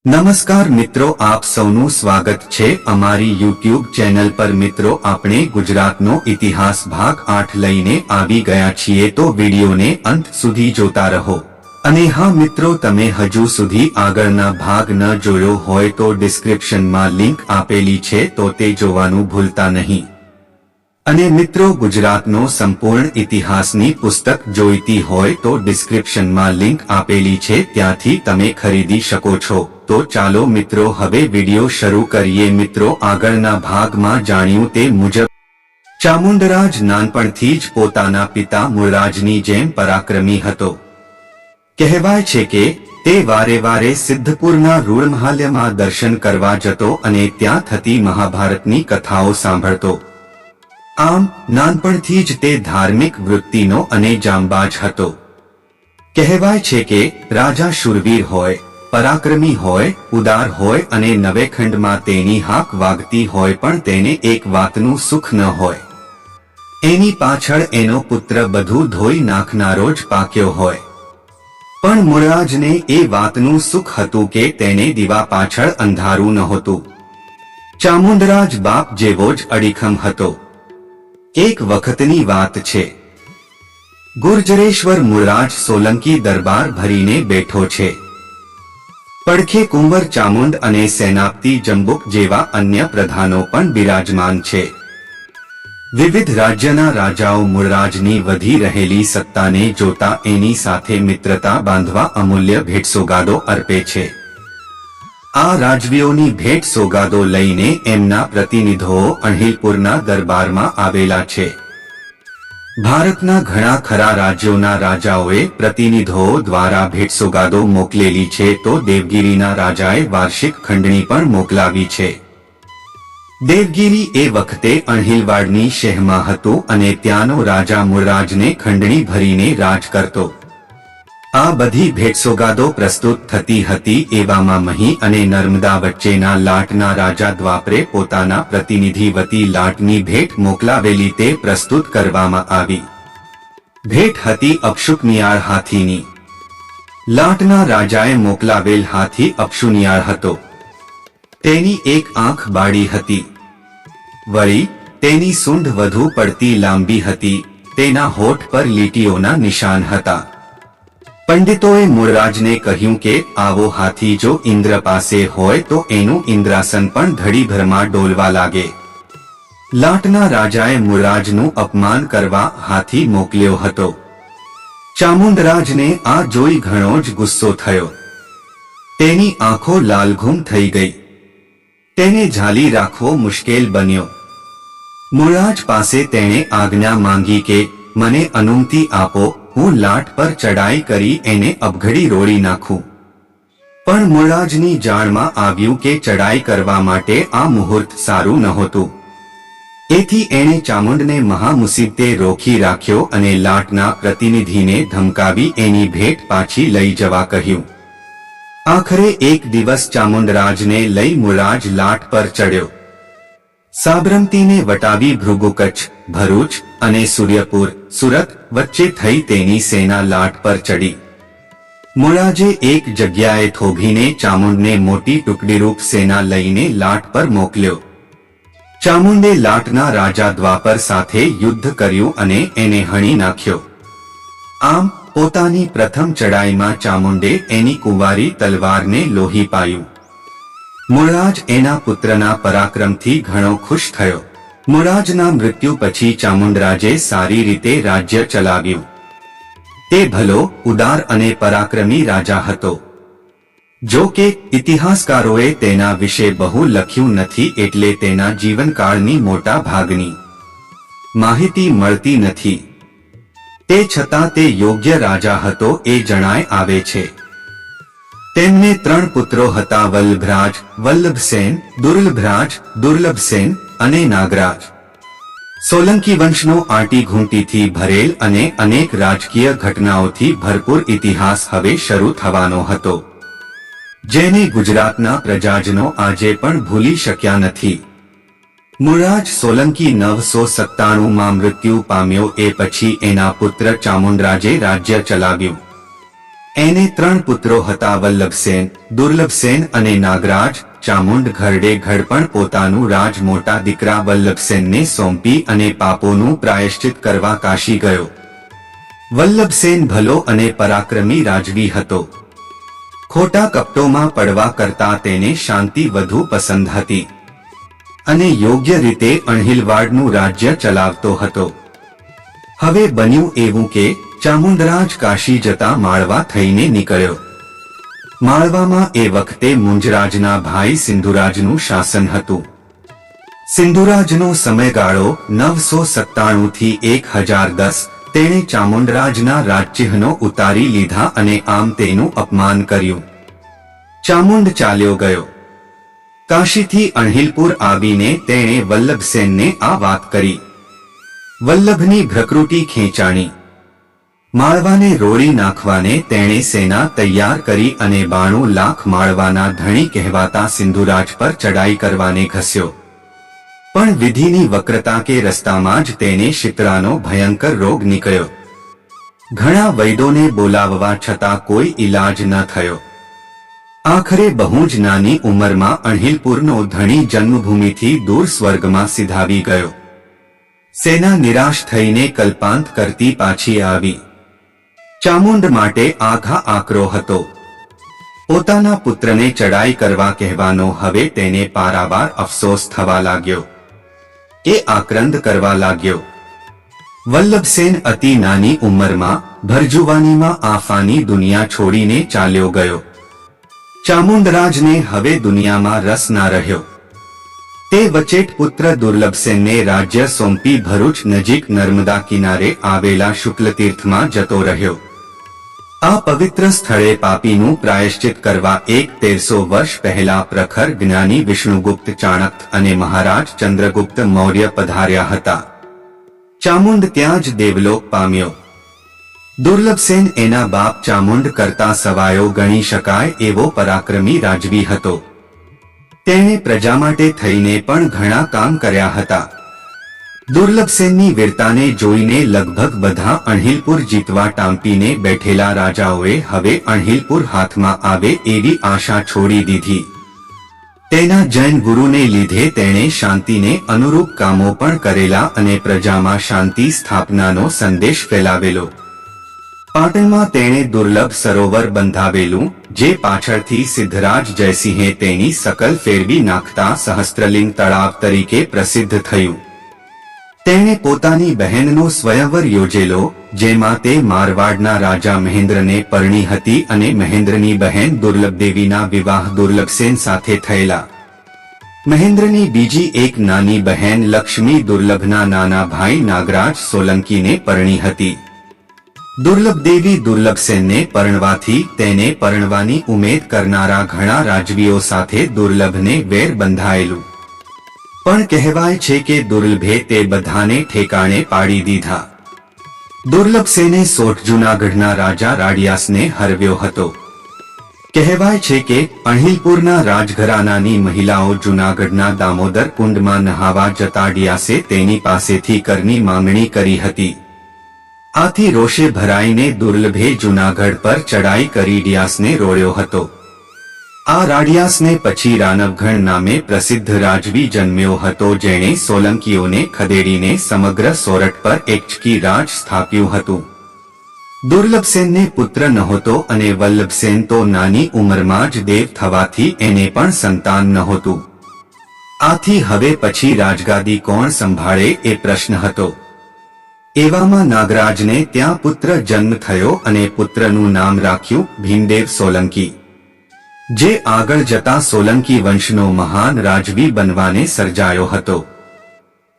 નમસ્કાર મિત્રો, આપ સૌનું સ્વાગત છે અમારી યુટ્યુબ ચેનલ પર। મિત્રો, આપણે ગુજરાતનો ઇતિહાસ ભાગ 8 લઈને આવી ગયા છીએ, તો વિડીયોને અંત સુધી જોતા રહો। અને હા મિત્રો, તમે હજુ સુધી આગળના ભાગ ન જોયો હોય તો ડિસ્ક્રિપ્શનમાં લિંક આપેલી છે, તો તે જોવાનું ભૂલતા નહીં। અને મિત્રો, ગુજરાતનો સંપૂર્ણ ઇતિહાસની પુસ્તક જોઈતી હોય તો ડિસ્ક્રિપ્શનમાં લિંક આપેલી છે, ત્યાંથી તમે ખરીદી શકો છો। તો ચાલો મિત્રો, હવે વિડિયો શરૂ કરીએ। મિત્રો, આગળના ભાગમાં જાણ્યું તે મુજબ ચામુંડરાજ નાનપણથી જ પોતાના પિતા મૂળરાજની જેમ પરાક્રમી હતો। કહેવાય છે કે તે વારે વારે સિદ્ધપુરના રૂળમહાલમાં દર્શન કરવા જતો અને ત્યાં થતી મહાભારતની કથાઓ સાંભળતો। આમ નાનપણથી જ તે ધાર્મિક વૃત્તિનો અને જાંબાજ હતો। કહેવાય છે કે રાજા શૂરવીર હોય, પરાક્રમી હોય, ઉદાર હોય અને નવેખંડમાં તેની હાક વાગતી હોય, પણ તેને એક વાતનું સુખ ન હોય। એની પાછળ એનો પુત્ર બધું ધોઈ નાખનારો જ પાક્યો હોય। પણ મૂળરાજને એ વાતનું સુખ હતું કે તેને દીવા પાછળ અંધારું નહોતું। ચામુંડરાજ બાપ જેવો જ અડીખમ હતો। એક વખતની વાત છે, ગુર્જરેશ્વર મૂળરાજ સોલંકી દરબાર ભરીને બેઠો છે। પડખે કુંવર ચામુંડ અને સેનાપતિ જંબુક જેવા અન્ય પ્રધાનો પણ બિરાજમાન છે। વિવિધ રાજ્યના રાજાઓ મૂળરાજની વધી રહેલી સત્તાને જોતા એની સાથે મિત્રતા બાંધવા અમૂલ્ય ભેટસોગાદો અર્પે છે। આ રાજવીઓની ભેટ સોગાદો લઈને એમના પ્રતિનિધિઓ અણહિલપુરના દરબારમાં આવેલા છે। ભારતના ઘણા ખરા રાજ્યોના રાજાઓએ પ્રતિનિધિઓ દ્વારા ભેટસોગાદો મોકલેલી છે, તો દેવગીરીના રાજાએ વાર્ષિક ખંડણી પણ મોકલાવી છે। દેવગીરી એ વખતે અણહિલવાડની શહેરમાં હતું અને ત્યાંનો રાજા મૂળરાજને ખંડણી ભરીને રાજ કરતો। આ બધી ભેટસોગાદો પ્રસ્તુત થતી હતી એવામાં મહી અને નર્મદા વચ્ચેના લાટના રાજા દ્વાપરે પોતાના પ્રતિનિધિ વતી લાટની ભેટ મોકલાવેલી તે પ્રસ્તુત કરવામાં આવી। ભેટ હતી અપશુકનિયાળ હાથીની। લાટના રાજાએ મોકલાવેલ હાથી અપશુનિયાળ હતો। તેની એક આંખ બાળી હતી, વળી તેની સૂંઢ વધુ પડતી લાંબી હતી। તેના હોઠ પર લીટીઓના નિશાન હતા। પંડિતોએ મૂળરાજને કહ્યું કે આવો હાથી જો ઇન્દ્ર પાસે હોય તો એનું ઇન્દ્રાસન પણ ઘડીભરમાં ડોલવા લાગે। લાટના રાજાએ મૂળરાજનું અપમાન કરવા હાથી મોકલ્યો હતો। ચામુંડરાજને આ જોઈ ઘણો જ ગુસ્સો થયો। તેની આંખો લાલઘુમ થઈ ગઈ। તેને ઝાલી રાખવો મુશ્કેલ બન્યો। મૂળરાજ પાસે તેણે આજ્ઞા માંગી કે મને અનુમતિ આપો, હું લાટ પર ચડાઈ કરી એને અબઘડી રોળી નાખું। પણ મૂળરાજની જાણમાં આવ્યું કે ચડાઈ કરવા માટે આ મુહૂર્ત સારું નહોતું। એથી એણે ચામુંડને મહામુસીબતે રોકી રાખ્યો અને લાટના પ્રતિનિધિને ધમકાવી એની ભેટ પાછી લઈ જવા કહ્યું। આખરે એક દિવસ ચામુંડરાજને લઈ મૂળરાજ લાટ પર ચડ્યો। સાબરમતીને વટાવી ભૃગુકચ્છ, ભરૂચ અને સૂર્યપુર, સુરત વચ્ચે થઈ તેની સેના લાટ પર ચડી। મૂળરાજે એક જગ્યાએ થોભીને ચામુંડને મોટી ટુકડીરૂપ સેના લઈને લાટ પર મોકલ્યો। ચામુંડે લાટના રાજા દ્વાપર સાથે યુદ્ધ કર્યું અને એને હણી નાખ્યો। આમ પોતાની પ્રથમ ચડાઈમાં ચામુંડે એની કુંવારી તલવારને લોહી પાયું। મૂળરાજ એના પુત્રના પરાક્રમથી ઘણો ખુશ થયો। મૂળરાજના મૃત્યુ પછી ચામુંડરાજે સારી રીતે રાજ્ય ચલાવ્યું। તે ભલો, ઉદાર અને પરાક્રમી રાજા હતો। જો કે ઇતિહાસકારોએ તેના વિશે બહુ લખ્યું નથી, એટલે તેના જીવનકાળની મોટા ભાગની માહિતી મળતી નથી। તે છતાં તે યોગ્ય રાજા હતો એ જણાય આવે છે। તેમને 3 પુત્રો હતા, વલ્લભરાજ, વલ્લભસેન, દુર્લભરાજ, દુર્લભસેન અને નાગરાજ। સોલંકી વંશનો આંટી ઘૂંટીથી ભરેલ અને અનેક રાજકીય ઘટનાઓથી ભરપૂર ઇતિહાસ હવે શરૂ થવાનો હતો, જેને ગુજરાતના પ્રજાજનો આજે પણ ભૂલી શક્યા નથી। મૂળરાજ સોલંકી 997માં મૃત્યુ પામ્યો। એ પછી એના પુત્ર ચામુંડરાજે રાજ્ય ચલાવ્યું। એને 3 પુત્રો હતા, વલ્લભસેન, દુર્લભસેન અને નાગરાજ. ચામુંડ ઘરડે ઘડપણ પોતાનું રાજ મોટા દીકરા વલ્લભસેનને સોંપી અને પાપોનું પ્રાયશ્ચિત કરવા કાશી ગયો. વલ્લભસેન ભલો અને પરાક્રમી રાજવી હતો. ખોટા કપટોમાં પડવા કરતા તેને શાંતિ વધુ પસંદ હતી અને યોગ્ય રીતે અણહિલવાડનું રાજ્ય ચલાવતો હતો. હવે બન્યું એવું કે ચામુંડરાજ કાશી જતા માળવા થઈને નીકળ્યો. માળવામાં એ વખતે મુંજરાજના ભાઈ સિંધુરાજનું શાસન હતું. સિંધુરાજનો સમયગાળો 997 થી 1010. તેણે ચામુંડરાજના રાજચિહ્નો ઉતારી લીધા અને આમ તેનું અપમાન કર્યું. ચામુંડ ચાલ્યો ગયો. કાશીથી અણહિલપુર આવીને તેણે વલ્લભસેનને આ વાત કરી. વલ્લભની ભ્રકૃતિ ખેંચાણી. માળવાને રોળી નાખવાને તેણે સેના તૈયાર કરી અને 92 લાખ માળવાના ધણી કહેવાતા સિંધુરાજ પર ચડાઈ કરવાને ઘસ્યો. પણ વિધિની વક્રતા કે રસ્તામાં જ તેને શીતળાનો ભયંકર રોગ નીકળ્યો. ઘણા વૈદોને બોલાવવા છતાં કોઈ ઈલાજ ન થયો. આખરે બહુ જ નાની ઉંમરમાં અણહિલપુરનો ધણી જન્મભૂમિથી દૂર સ્વર્ગમાં સિધાવી ગયો. સેના નિરાશ થઈને કલ્પાંત કરતી પાછી આવી. ચામુંડ માટે આઘા આકરો હતો. પોતાના પુત્રને ચડાઈ કરવા કહેવાનો હવે તેને પારાવાર અફસોસ થવા લાગ્યો. એ આક્રંદ કરવા લાગ્યો. વલ્લભસેન અતિ નાની ઉંમરમાં ભરજુવાનીમાં આફાની દુનિયા છોડીને ચાલ્યો ગયો. ચામુંડરાજને હવે દુનિયામાં રસ ના રહ્યો. તે વચેટ પુત્ર દુર્લભસેનને રાજ્ય સોંપી ભરૂચ નજીક નર્મદા કિનારે આવેલા શુક્લતીર્થમાં જતો રહ્યો. આ પવિત્ર સ્થળે પાપીનું પ્રાયશ્ચિત કરવા 1300 વર્ષ પહેલા પ્રખર જ્ઞાની વિષ્ણુગુપ્ત ચાણક્ય અને મહારાજ ચંદ્રગુપ્ત મૌર્ય પધાર્યા હતા. ચામુંડ ત્યાં જ દેવલોક પામ્યો. દુર્લભસેન એના બાપ ચામુંડ કરતા સવાયો ગણી શકાય એવો પરાક્રમી રાજવી હતો. તેણે પ્રજા માટે થઈને પણ ઘણા કામ કર્યા હતા. દુર્લભસેનની વીરતાને જોઈને લગભગ બધા અણહિલપુર જીતવા ટાંપીને બેઠેલા રાજાઓએ હવે અણહિલપુર હાથમાં આવે એવી આશા છોડી દીધી. તેના જૈન ગુરુને લીધે તેણે શાંતિને અનુરૂપ કામો પણ કરેલા અને પ્રજામાં શાંતિ સ્થાપનાનો સંદેશ ફેલાવેલો. પાટણમાં તેણે દુર્લભ સરોવર બંધાવેલું, જે પાછળથી સિદ્ધરાજ જયસિંહે તેની સકલ ફેરવી નાખતા સહસ્ત્રલિંગ તળાવ તરીકે પ્રસિદ્ધ થયું. તેણે પોતાની બહેનનો સ્વયંવર યોજેલો, જેમાં તે મારવાડના રાજા મહેન્દ્રને પરણી હતી અને મહેન્દ્રની બહેન દુર્લભદેવીના વિવાહ દુર્લભસેન સાથે થયેલા. મહેન્દ્રની બીજી એક નાની બહેન લક્ષ્મી દુર્લભના નાના ભાઈ નાગરાજ સોલંકીને પરણી હતી. દુર્લભદેવી દુર્લભસેનને પરણવાથી તેને પરણવાની ઉમેદ કરનારા ઘણા રાજવીઓ સાથે દુર્લભને વેર બંધાયેલું. પણ કહેવાય છે કે દુર્લભે તે બધાને ઠેકાણે પાડી દીધા. દુર્લભસેને સોઠ જૂનાગઢના રાજા રાડિયાસને હરવ્યો હતો. કહેવાય છે કે અણહિલપુરના રાજઘરાનાની મહિલાઓ જૂનાગઢના દામોદર કુંડમાં નહાવા જતા ડિયાસે તેની પાસેથી કરની માંગણી કરી હતી. આથી રોષે ભરાઈને દુર્લભે જૂનાગઢ પર ચડાઈ કરી ડિયાસને રોળ્યો હતો. આ રાડિયાસને પછી રાનવઘણ નામે પ્રસિદ્ધ રાજવી જન્મ્યો હતો, જેણે સોલંકીઓને ખદેડીને સમગ્ર સોરઠ પર એકચકી રાજ સ્થાપ્યું હતું. દુર્લભસેનને પુત્ર નહોતો અને વલ્લભસેન તો નાની ઉંમરમાં જ દેવ થવાથી એને પણ સંતાન નહોતું. આથી હવે પછી રાજગાદી કોણ સંભાળે એ પ્રશ્ન હતો. એવામાં નાગરાજને ત્યાં પુત્ર જન્મ થયો અને પુત્રનું નામ રાખ્યું ભીમદેવ સોલંકી, જે આગળ જતા સોલંકી વંશનો મહાન રાજવી બનવાને સર્જાયો હતો.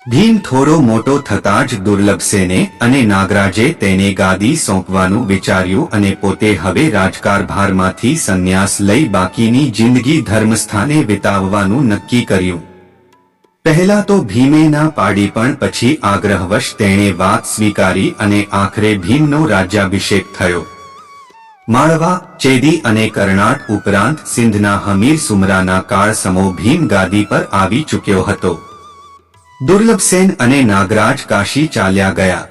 ભીમ થોડો મોટો થતા જ દુર્લભસેને અને નાગરાજે તેને ગાદી સોંપવાનું વિચાર્યું અને પોતે હવે રાજકારભારમાંથી સંન્યાસ લઈ બાકીની જિંદગી ધર્મસ્થાને વિતાવવાનું નક્કી કર્યું. પહેલા તો ભીમે ના પાડી, પણ પછી આગ્રહવશ તેણે વાત સ્વીકારી અને આખરે ભીમનો રાજ્યાભિષેક થયો. માળવા, ચેદી અને કરણાટ ઉપરાંત સિંધના હમીર સુમરાના કાળ સમો ભીમ ગાદી પર આવી ચૂક્યો હતો. દુર્લભસેન અને નાગરાજ કાશી ચાલ્યા ગયા.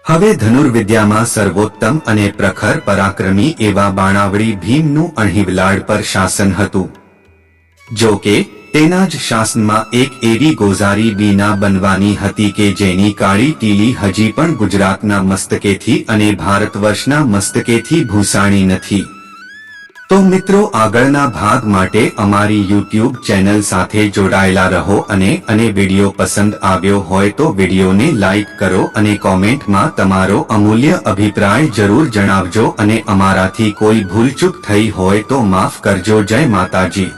હવે ધનુર્વિદ્યામાં સર્વોત્તમ અને પ્રખર પરાક્રમી એવા બાણાવળી ભીમનું અણહિવલાડ પર શાસન હતું. જો કે તેના જ શાસનમાં એક એવી ગોઝારી બીના બનવાની હતી કે જેની કાળી ટીલી હજી પણ ગુજરાતના મસ્તકેથી અને ભારતવર્ષના મસ્તકેથી ભૂસાણી નથી. તો મિત્રો, આગળના ભાગ માટે અમારી YouTube ચેનલ સાથે જોડાયેલા રહો અને વિડીયો પસંદ આવ્યો હોય તો વિડીયોને લાઈક કરો અને કોમેન્ટમાં તમારો અમૂલ્ય અભિપ્રાય જરૂર જણાવજો અને અમારાથી કોઈ ભૂલચૂક થઈ હોય તો માફ કરજો. જય માતાજી.